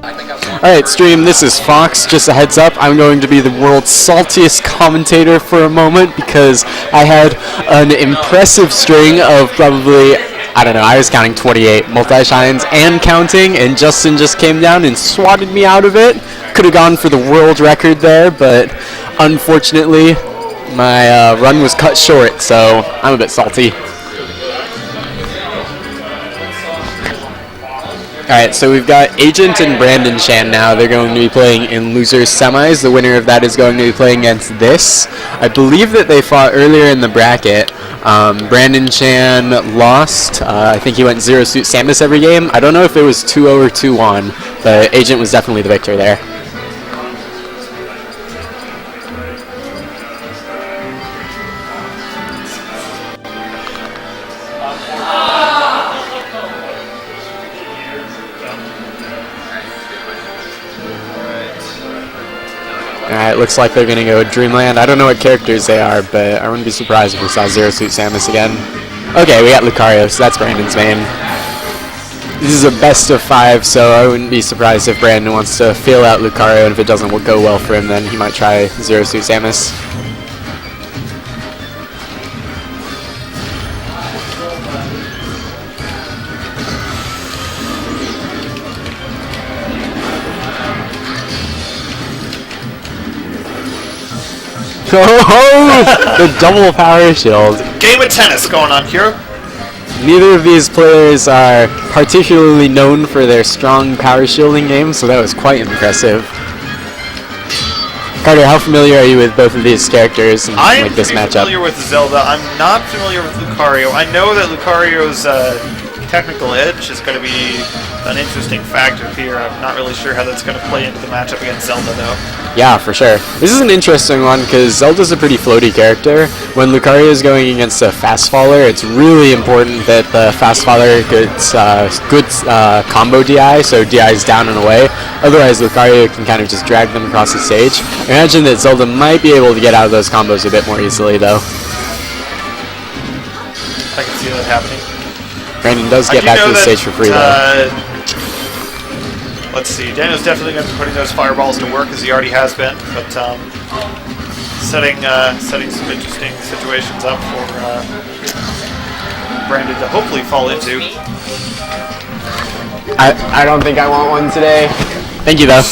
Alright, stream, this is Fox. Just a heads up, I'm going to be the world's saltiest commentator for a moment because I had an impressive string of probably, I don't know, I was counting 28 multi-shines and counting, and Justin just came down and swatted me out of it. Could have gone for the world record there, but unfortunately, my run was cut short, so I'm a bit salty. Alright, so we've got Agent and Brandon Chan now. They're going to be playing in losers semis. The winner of that is going to be playing against this. I believe that they fought earlier in the bracket. Brandon Chan lost. I think he went 0 suit Samus every game. I don't know if it was 2-0 or 2-1, but Agent was definitely the victor there. Alright, looks like they're going to go Dreamland. I don't know what characters they are, but I wouldn't be surprised if we saw 0 suit Samus again. Okay, we got Lucario, so that's Brandon's main. This is a best of 5, so I wouldn't be surprised if Brandon wants to feel out Lucario, and if it doesn't go well for him, then he might try 0 suit Samus. Oh, the double power shield. Game of tennis going on here. Neither of these players are particularly known for their strong power shielding game, so that was quite impressive. Carter, how familiar are you with both of these characters in like this matchup? I'm familiar with Zelda. I'm not familiar with Lucario. I know that Lucario's technical edge is going to be an interesting factor here. I'm not really sure how that's going to play into the matchup against Zelda, though. Yeah, for sure. This is an interesting one because Zelda's a pretty floaty character. When Lucario is going against a fast faller, it's really important that the fast faller gets good combo DI, so DI is down and away. Otherwise, Lucario can kind of just drag them across the stage. I imagine that Zelda might be able to get out of those combos a bit more easily, though. I can see that happening. Brandon does get back to the stage for free, though. Let's see. Daniel's definitely going to be putting those fireballs to work, as he already has been, but setting some interesting situations up for Brandon to hopefully fall into. I don't think I want one today. Thank you, though.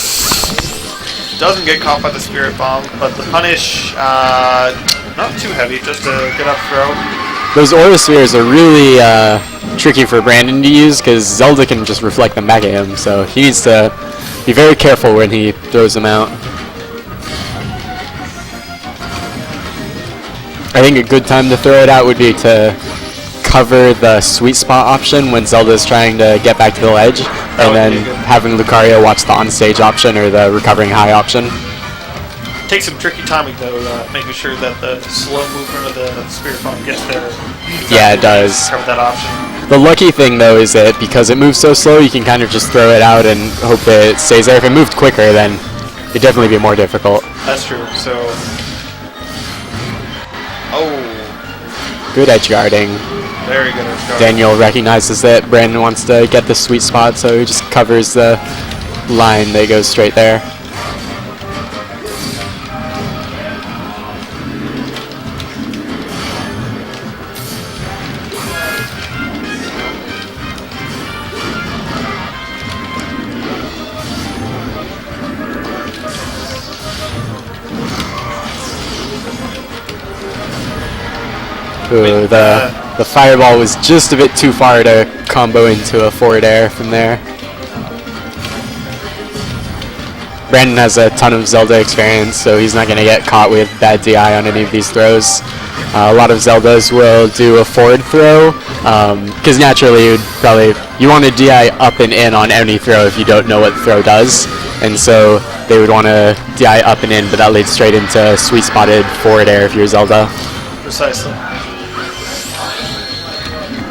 Doesn't get caught by the Spirit Bomb, but the punish, not too heavy, just a good up throw. Those Aura Spheres are really tricky for Brandon to use because Zelda can just reflect them back at him, so he needs to be very careful when he throws them out. I think a good time to throw it out would be to cover the sweet spot option when Zelda's trying to get back to the ledge, and then having Lucario watch the on-stage option or the recovering high option. Takes some tricky timing, though, making sure that the slow movement of the Spirit Bomb gets there. Yeah, it does. Cover that option. The lucky thing, though, is that because it moves so slow, you can kind of just throw it out and hope that it stays there. If it moved quicker, then it'd definitely be more difficult. That's true, so... Oh. Good edge guarding. Very good edge guarding. Daniel recognizes that Brandon wants to get the sweet spot, so he just covers the line that goes straight there. Ooh, the fireball was just a bit too far to combo into a forward air from there. Brandon has a ton of Zelda experience, so he's not going to get caught with bad DI on any of these throws. A lot of Zeldas will do a forward throw, because naturally you want to DI up and in on any throw if you don't know what the throw does, and so they would want to DI up and in, but that leads straight into sweet spotted forward air if you're Zelda. Precisely.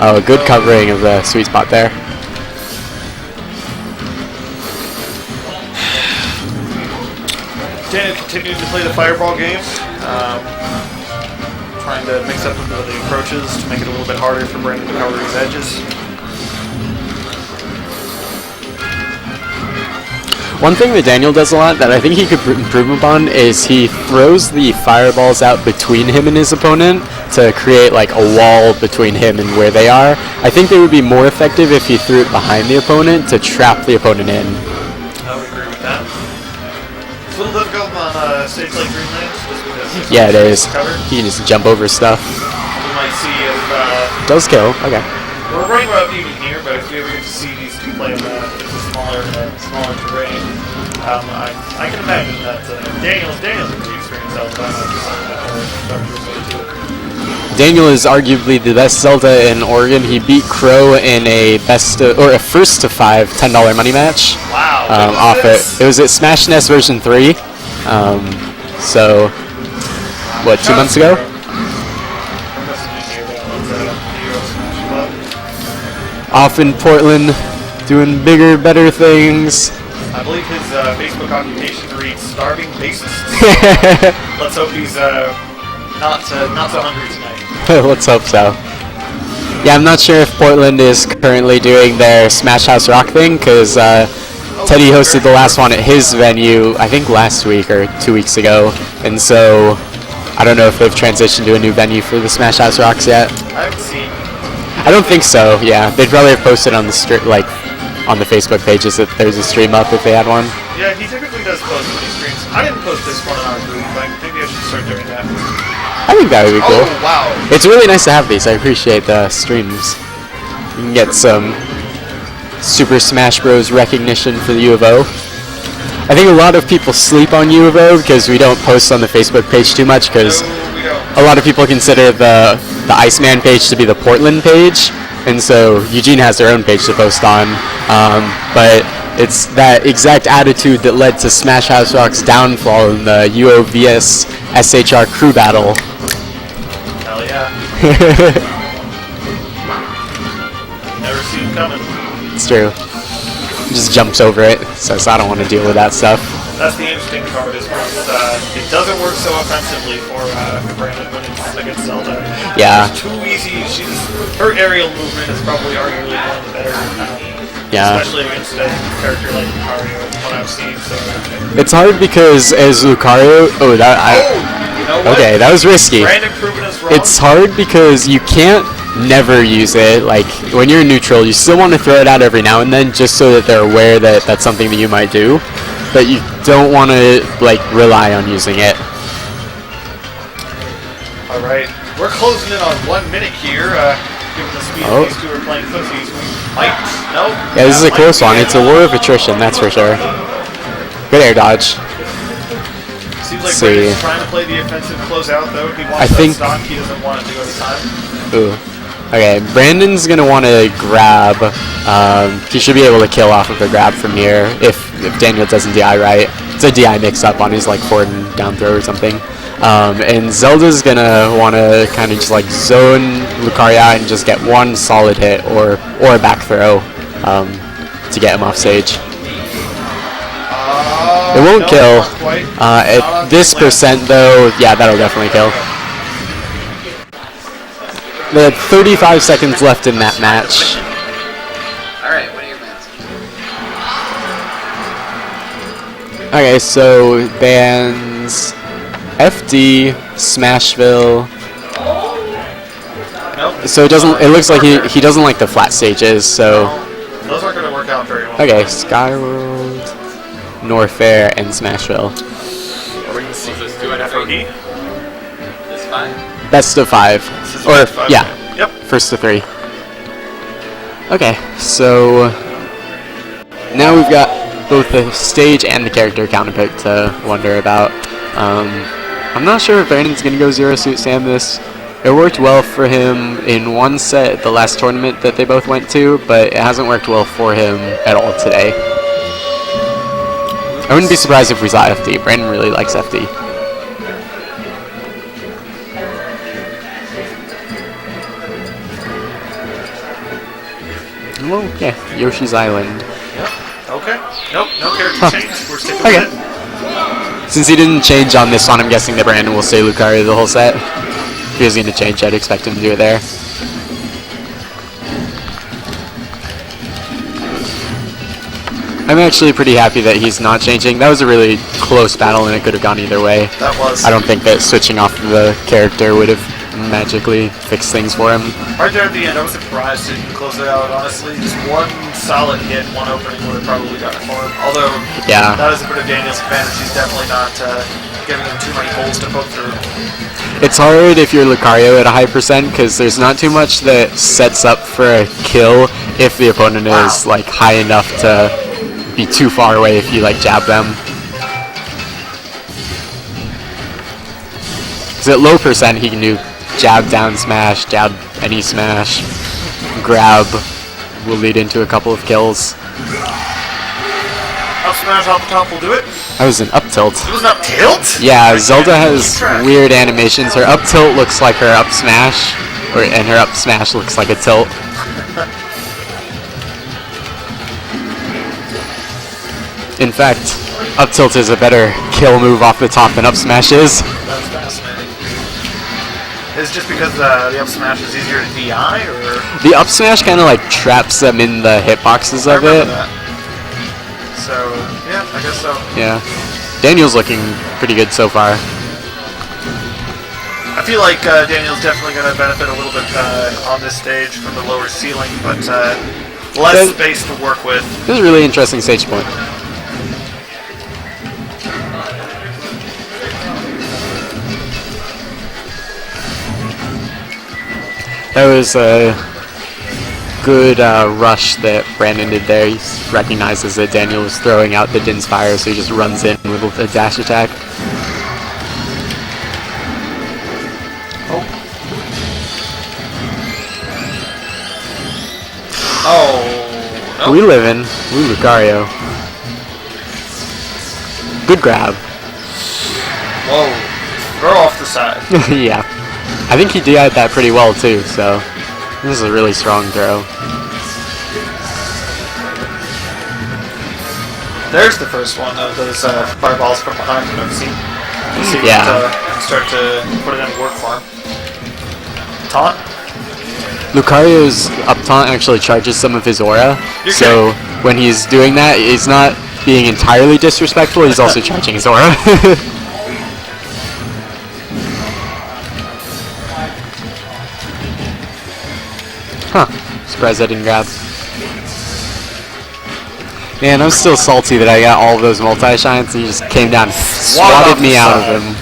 Oh, good covering of the sweet spot there. Daniel continuing to play the fireball game. Trying to mix up the approaches to make it a little bit harder for Brandon to cover his edges. One thing that Daniel does a lot that I think he could improve upon is he throws the fireballs out between him and his opponent to create like a wall between him and where they are. I think they would be more effective if he threw it behind the opponent to trap the opponent in. I would agree with that. It's a little difficult on stage like Greenland, just because Yeah, it is. covered. He can just jump over stuff. We might see if Does kill. Okay. we're running about even here, but if we ever get to see these two play in a smaller terrain, I can imagine that Daniel's a pretty experienced Zelda. Daniel is arguably the best Zelda in Oregon. He beat Crow in a a first to 5 $10 money match. Wow. Off it was at Smash NES version 3. So what, 2 months ago? Off in Portland, doing bigger, better things. I believe his Facebook occupation reads starving bassist. Let's hope he's not so hungry tonight. Let's hope so. Yeah, I'm not sure if Portland is currently doing their Smash House Rock thing, because Teddy hosted the last one at his venue, I think last week or 2 weeks ago, and so I don't know if they've transitioned to a new venue for the Smash House Rocks yet. I haven't seen. I don't think so. Yeah, they'd probably have posted on the on the Facebook pages that there's a stream up if they had one. Yeah, he typically does post when he streams. I didn't post this one in our group, but maybe I should start doing that. I think that would be cool. Oh wow! It's really nice to have these. I appreciate the streams. You can get some Super Smash Bros. Recognition for the U of O. I think a lot of people sleep on U of O because we don't post on the Facebook page too much because No, we don't. a lot of people consider the Iceman page to be the Portland page, and so Eugene has their own page to post on. But it's that exact attitude that led to Smash House Rock's downfall in the UO vs SHR crew battle. Hell yeah! Never seen it coming. It's true. He just jumps over it, says I don't want to deal with that stuff. That's the interesting part is once it doesn't work so offensively for Brandon when it's against Zelda. Yeah. It's too easy. Her aerial movement is probably arguably one of the better. Yeah. Especially against a character like Lucario, what I've seen. So. It's hard because as Lucario, You know what? okay, that was risky. Brandon proving us wrong. It's hard because you can't never use it. Like when you're neutral, you still want to throw it out every now and then just so that they're aware that that's something that you might do. But you don't want to like rely on using it. All right, we're closing in on 1 minute here. Given the speed these two are playing footsies, we might. No. Yeah, this is a close one. It's a war of attrition, that's for sure. Good air dodge. Seems like Brandon's trying to play the offensive closeout though. He wants that stock. He doesn't want it to go to time. Ooh. Okay, Brandon's gonna want to grab. He should be able to kill off of the grab from here if Daniel doesn't DI right. It's a DI mix-up on his like forward and down throw or something. And Zelda's gonna want to kind of just like zone Lucario out and just get one solid hit or a back throw to get him off stage. It won't kill. At this percent though, yeah, that'll definitely kill. They had 35 seconds left in that match. Alright, what are your bans? Okay, so bans FD, Smashville. Nope. So it looks like he doesn't like the flat stages, so Those aren't going to work out very well. okay, Skyworld, Norfair, and Smashville. Are we going to see Let's do it. FOD? This fine? Best of 5. This is Or best 5, yeah, Yep. first to 3. Okay, so now we've got both the stage and the character counterpick to wonder about. I'm not sure if Brandon's gonna go Zero Suit Samus. It worked well for him in one set at the last tournament that they both went to, but it hasn't worked well for him at all today. I wouldn't be surprised if we saw FD. Brandon really likes FD. Well, yeah, Yoshi's Island. Okay. Nope, no character change. We're sticking with it. Since he didn't change on this one, I'm guessing that Brandon will stay Lucario the whole set. If he was going to change, I'd expect him to do it there. I'm actually pretty happy that he's not changing. That was a really close battle, and it could have gone either way. That was. I don't think that switching off the character would have magically fixed things for him. Right there at the end, I was surprised he didn't close it out, honestly. Just one solid hit, one opening would have probably gotten it for him. Although, Yeah. that is a bit of Daniel's advantage. He's definitely not giving him too many holes to poke through. It's hard if you're Lucario at a high percent because there's not too much that sets up for a kill if the opponent is like high enough to be too far away if you like jab them. Because at low percent he can do jab down smash, jab any smash, grab will lead into a couple of kills. Up smash off the top will do it. That was an up tilt. It was an up tilt? Yeah, Zelda has weird animations. Her up tilt looks like her up smash, and her up smash looks like a tilt. In fact, up tilt is a better kill move off the top than up smash is. That's fascinating. Is it just because the up smash is easier to DI, or? The up smash kind of like traps them in the hitboxes I of remember it. that. So, yeah, I guess so. Yeah. Daniel's looking pretty good so far. I feel like Daniel's definitely going to benefit a little bit on this stage from the lower ceiling, but less space to work with. This is a really interesting stage point. That was a good rush that Brandon did there. He recognizes that Daniel was throwing out the Din's Fire, so he just runs in with a dash attack. Oh, no. We live in. Ooh, Lucario. Good grab. Whoa. Throw off the side. Yeah. I think he DI'd that pretty well too, so this is a really strong throw. There's the first one of those fireballs from behind that I've seen. We'll see Yeah. if start to put it into work for him. Taunt? Lucario's up taunt actually charges some of his aura, You're so when he's doing that, he's not being entirely disrespectful, he's also charging his aura. Huh, surprised I didn't grab. Man, I'm still salty that I got all of those multi-shines and he just came down and swatted me out of him.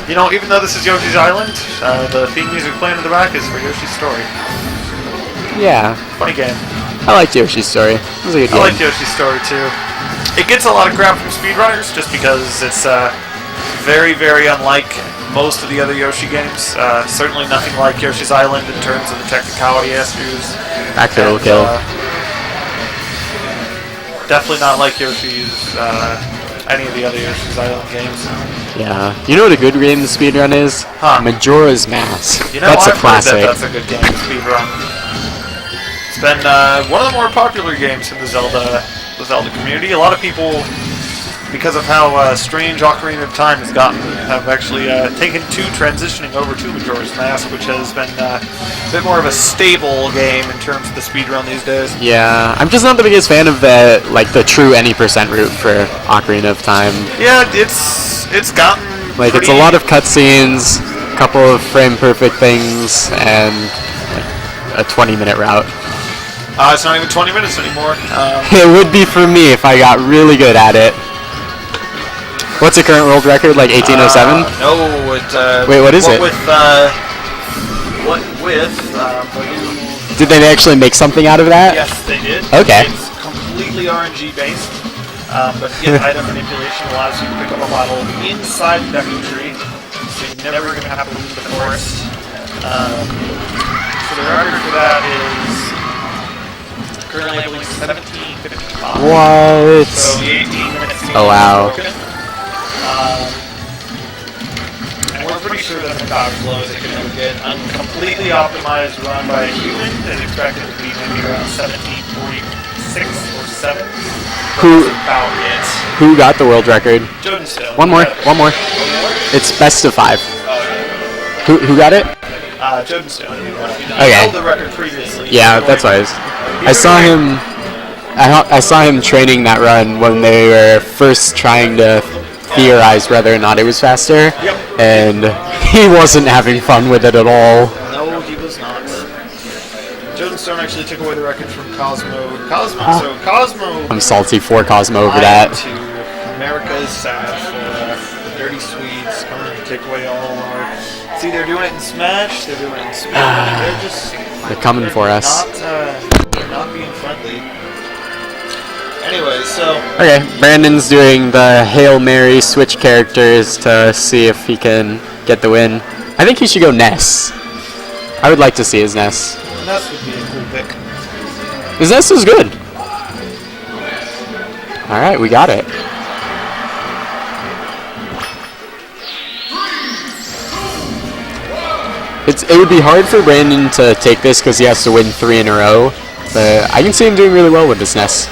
You know, even though this is Yoshi's Island, the theme music playing in the back is for Yoshi's Story. Yeah, Funny game. I liked Yoshi's Story. It was a good I game. like Yoshi's Story too. It gets a lot of crap from speedrunners just because it's very, very unlike most of the other Yoshi games. Certainly nothing like Yoshi's Island in terms of the technicality issues. Back to kill. Definitely not like Yoshi's, any of the other Yoshi's Island games. Yeah. You know what a good game to speedrun is? Huh. Majora's Mask. You know, That's I've a classic. heard that that's a good game to speedrun. It's been one of the more popular games in the Zelda community. A lot of people, because of how strange Ocarina of Time has gotten, have actually taken to transitioning over to Majora's Mask, which has been a bit more of a stable game in terms of the speedrun these days. Yeah, I'm just not the biggest fan of the true any percent route for Ocarina of Time. Yeah, it's gotten Like, it's a lot of cutscenes, a couple of frame perfect things, and like, a 20-minute route. It's not even 20 minutes anymore. It would be for me if I got really good at it. What's the current world record? Like 1807? No, it. Wait, what is it? Did they actually make something out of that? Yes, they did. Okay. It's completely RNG based, but hit item manipulation allows you to pick up a model inside the vector tree, so you're never going to have to leave the forest. So the record for that is currently, I believe, 17:55. What? So the 18 minutes. Oh, wow. Broken. And we're pretty sure that the power flow is going to get a completely optimized run by a human is expected to be maybe around 17:46 or 7. Who- That's about it. Who got the world record? Joden Stone. One more. One more? It's best of 5. Oh, yeah. Who got it? Jodenstone. Okay. Held the record previously. Yeah, that's what I saw him. I saw him training that run when they were first trying to theorize whether or not it was faster, and he wasn't having fun with it at all. No, he was not. Jodenstone actually took away the record from Cosmo. Cosmo. I'm salty for Cosmo over I that. am too. America is sad for the dirty Swedes coming to take away all our. See, they're doing it in Smash. They're doing it in Smash. They're coming for us. Not being friendly. Anyway, so. Okay, Brandon's doing the Hail Mary switch characters to see if he can get the win. I think he should go Ness. I would like to see his Ness. Ness would be a cool pick. His Ness is good. Alright, we got it. It would be hard for Brandon to take this because he has to win 3 in a row, but I can see him doing really well with this Ness.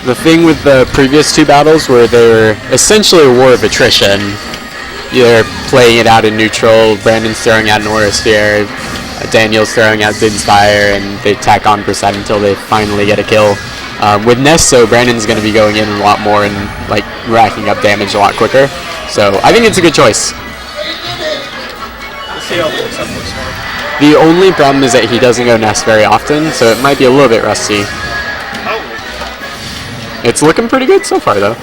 The thing with the previous 2 battles where they were essentially a war of attrition. You're playing it out in neutral, Brandon's throwing out an Aura Sphere, Daniel's throwing out Din's Fire, and they tack on percent until they finally get a kill. With Ness, though, Brandon's going to be going in a lot more and like racking up damage a lot quicker. So I think it's a good choice. Let's see how it looks up this one. The only problem is that he doesn't go Ness very often, so it might be a little bit rusty. Oh. It's looking pretty good so far, though.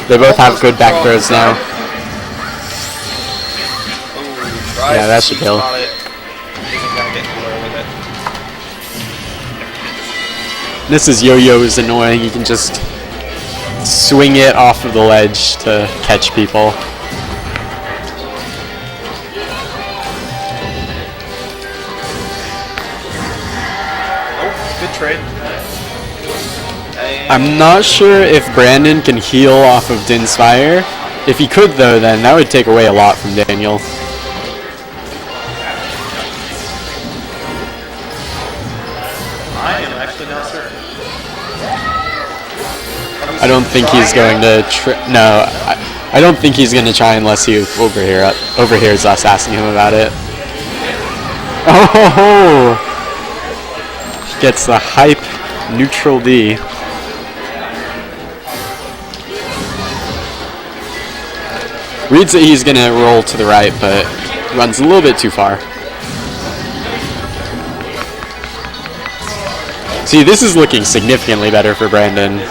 They both have good back throws now. Yeah, that should kill. This is Yo-Yo is annoying. You can just swing it off of the ledge to catch people. Oh, good trade. I'm not sure if Brandon can heal off of Din's Fire. If he could, though, then that would take away a lot from Daniel. I am actually not certain. I don't think he's going to. No, I don't think he's going to try unless he overhears us asking him about it. Oh! Gets the hype neutral D. Reads that he's going to roll to the right, but runs a little bit too far. See, this is looking significantly better for Brandon.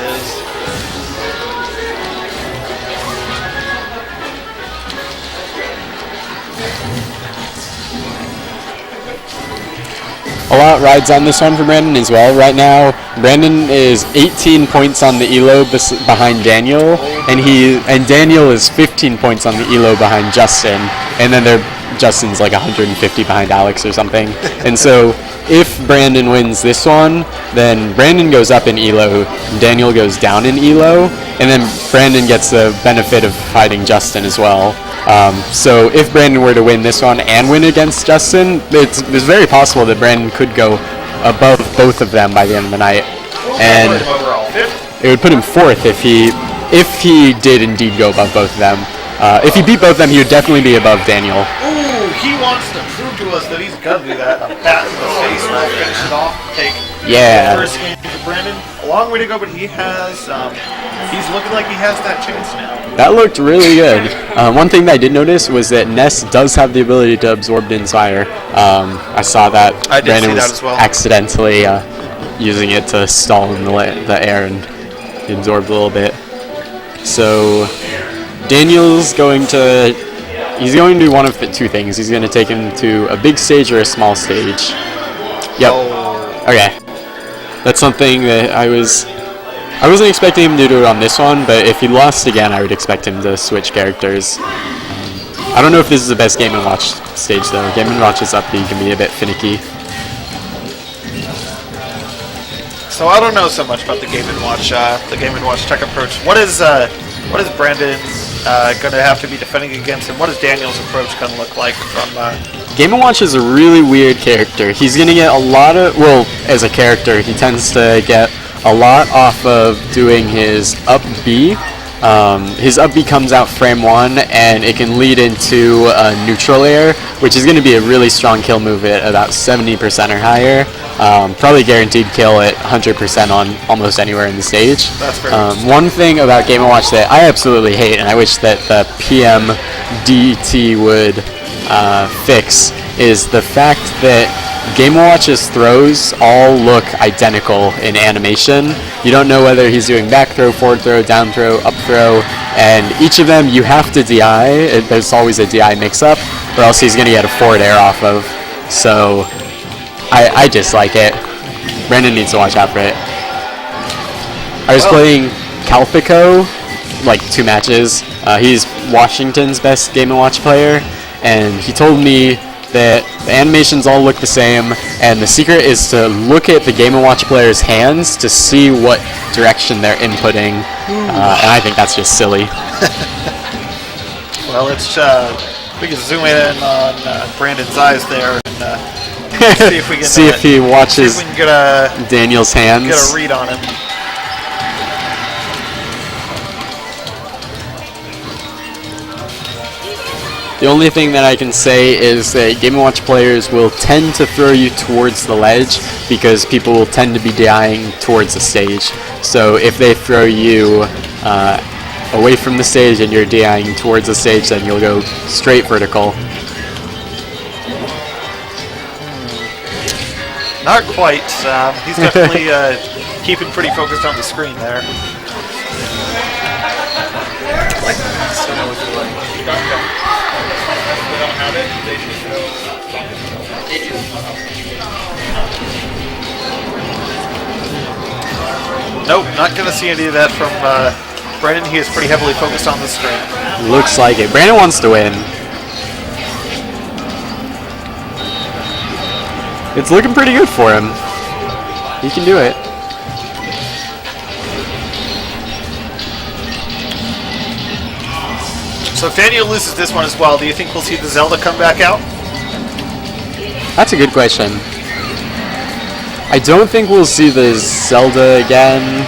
A lot rides on this one for Brandon as well. Right now, Brandon is 18 points on the elo behind Daniel, and Daniel is 15 points on the elo behind Justin, and then Justin's like 150 behind Alex or something. And so, if Brandon wins this one, then Brandon goes up in elo, Daniel goes down in elo, and then Brandon gets the benefit of fighting Justin as well. So if Brandon were to win this one and win against Justin, it's very possible that Brandon could go above both of them by the end of the night, and it would put him 4th if he did indeed go above both of them. If he beat both of them, he would definitely be above Daniel. Ooh, he wants to prove to us that he's gonna do that. A bat to the face will finish it off. Take Yeah. the first game for Brandon. A long way to go, but he has. He's looking like he has that chance now. That looked really good. One thing that I did notice was that Ness does have the ability to absorb Din's Fire. I saw that I did Brandon see that was as well. accidentally using it to stall in the air and he absorbed a little bit. So Daniel's going to do one of the 2 things. He's going to take him to a big stage or a small stage. Yep. Okay. That's something that I wasn't expecting him to do it on this one, but if he lost again, I would expect him to switch characters. I don't know if this is the best Game & Watch stage, though. Game & Watch's up B can be a bit finicky. So I don't know so much about the Game & Watch tech approach. What is Brandon going to have to be defending against, and what is Daniel's approach going to look like from? Game & Watch is a really weird character. He's going to get a lot of, well, as a character, he tends to get a lot off of doing his up B. His up B comes out frame 1, and it can lead into a neutral air, which is going to be a really strong kill move at about 70% or higher. Probably guaranteed kill at 100% on almost anywhere in the stage. That's very One thing about Game & Watch that I absolutely hate, and I wish that the PMDT would fix, is the fact that Game & Watch's throws all look identical in animation. You don't know whether he's doing back throw, forward throw, down throw, up throw, and each of them you have to DI. There's always a DI mix-up, or else he's going to get a forward air off of. So I dislike it. Brandon needs to watch out for it. I was playing Calpico, like 2 matches. He's Washington's best Game & Watch player, and he told me that the animations all look the same, and the secret is to look at the Game & Watch player's hands to see what direction they're inputting, and I think that's just silly. Well, let's we can zoom in on Brandon's eyes there and see if we can see if he watches see if we can get Daniel's hands. a read on him. The only thing that I can say is that Game & Watch players will tend to throw you towards the ledge because people will tend to be dying towards the stage. So if they throw you away from the stage and you're DIing towards the stage, then you'll go straight vertical. Not quite. He's definitely keeping pretty focused on the screen there. Nope, not going to see any of that from Brandon. He is pretty heavily focused on the screen. Looks like it. Brandon wants to win. It's looking pretty good for him. He can do it. So if Daniel loses this one as well, do you think we'll see the Zelda come back out? That's a good question. I don't think we'll see the Zelda again.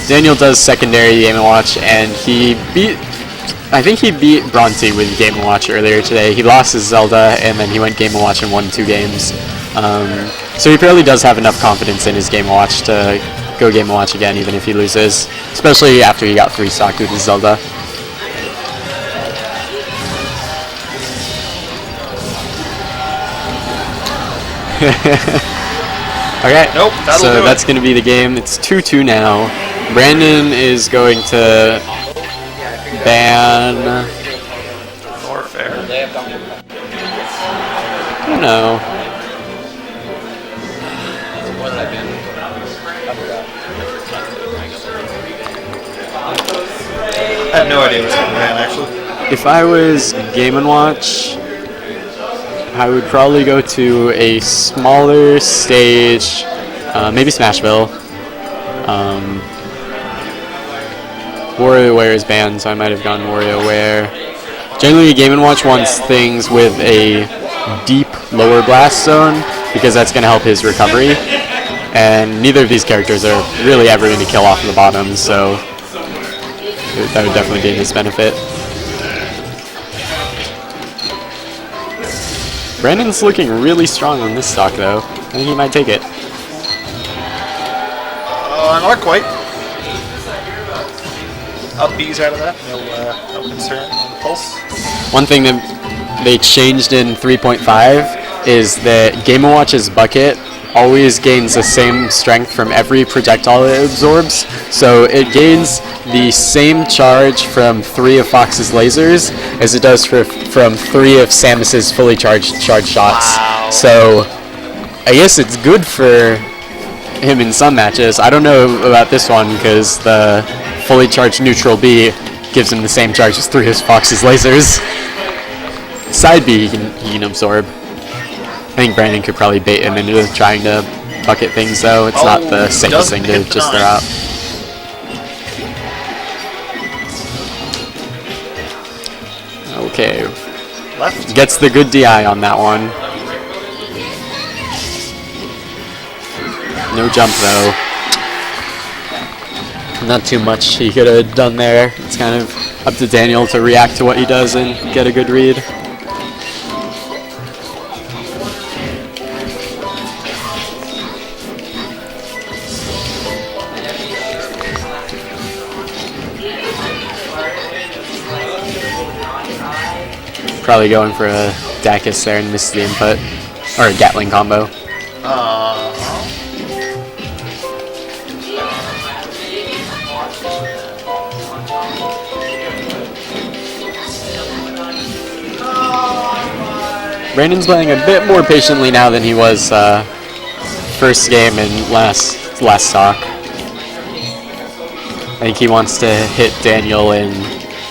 Daniel does secondary Game & Watch, and I think he beat Bronte with Game & Watch earlier today. He lost his Zelda, and then he went Game & Watch and won 2 games. So he probably does have enough confidence in his Game & Watch to go Game & Watch again, even if he loses. Especially after he got 3-stocked with his Zelda. Okay, Nope, that'll so do that's it. going to be the game. It's 2-2 now. Brandon is going to ban... Or fair. I don't know. I have no idea what's going to ban, actually. If I was Game & Watch, I would probably go to a smaller stage, maybe Smashville. WarioWare is banned, so I might have gone WarioWare. Generally, Game & Watch wants things with a deep lower blast zone because that's going to help his recovery. And neither of these characters are really ever going to kill off the bottom, so that would definitely be in his benefit. Brandon's looking really strong on this stock, though. I think he might take it. Not quite. Up B's out of that. No concern on the pulse. One thing that they changed in 3.5 is that Game & Watch's bucket always gains the same strength from every projectile it absorbs. So it gains the same charge from 3 of Fox's lasers as it does from 3 of Samus's fully charged shots. Wow. So I guess it's good for him in some matches. I don't know about this one because the fully charged neutral B gives him the same charge as 3 of Fox's lasers. Side B he can absorb. I think Brandon could probably bait him into trying to bucket things, though. It's not the safest thing to just throw out. Okay. Left. Gets the good DI on that one. No jump though. Not too much he could have done there. It's kind of up to Daniel to react to what he does and get a good read. Probably going for a Dacus there and missed the input. Or a Gatling combo. Brandon's playing a bit more patiently now than he was first game and last talk. I think he wants to hit Daniel in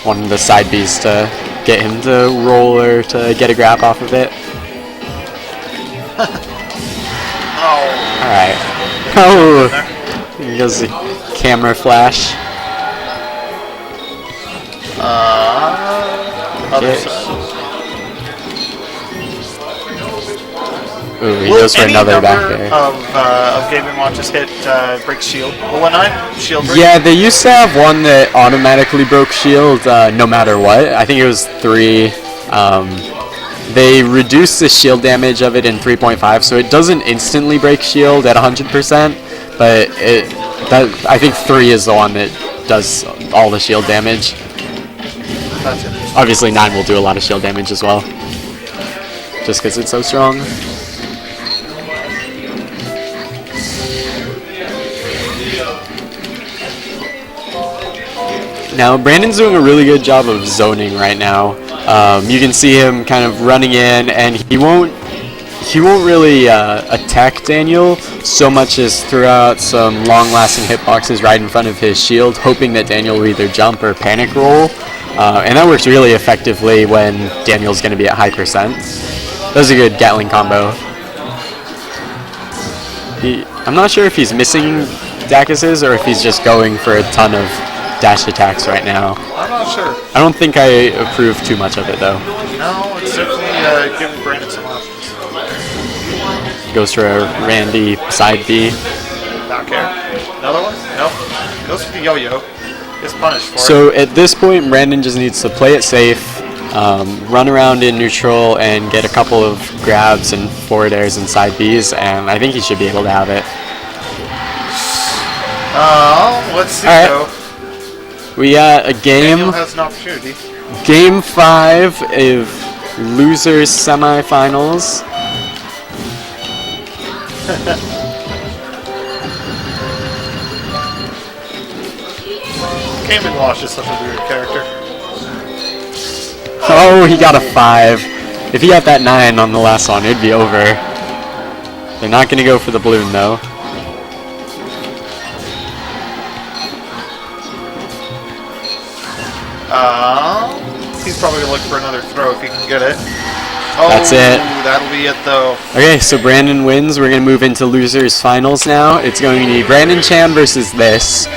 one of the side Bs to get him to roll or to get a grab off of it. Alright. Oh! He goes the camera flash. Other Okay. side. Ooh, he Will goes for any another back number there. of Game & Watches hit break shield? Will a 9 shield break? Yeah, they used to have one that automatically broke shield no matter what. I think it was 3. They reduced the shield damage of it in 3.5, so it doesn't instantly break shield at 100%, but I think 3 is the one that does all the shield damage. That's it. Obviously 9 will do a lot of shield damage as well, just because it's so strong. Now Brandon's doing a really good job of zoning right now. You can see him kind of running in, and he won't really attack Daniel so much as throw out some long-lasting hitboxes right in front of his shield, hoping that Daniel will either jump or panic roll. And that works really effectively when Daniel's going to be at high percent. That was a good Gatling combo. I'm not sure if he's missing Dacus's or if he's just going for a ton of dash attacks right now. I'm not sure. I don't think I approve too much of it though. No, it's definitely giving Brandon some options. Goes for a Randy side B. Back air. Another one? Nope. Goes for the yo-yo. Gets punished for it. So at this point, Brandon just needs to play it safe, run around in neutral, and get a couple of grabs and forward airs and side Bs, and I think he should be able to have it. Let's see All right. though. We got a Daniel game, has an opportunity. game 5 of losers semifinals. Game & Watch is such a weird character. Oh, he got a 5. If he got that 9 on the last one, it'd be over. They're not going to go for the balloon though. He's probably gonna look for another throw if he can get it. Oh, That's it. That'll be it though. Okay, so Brandon wins. We're going to move into losers finals now. It's going to be Brandon Chan versus this.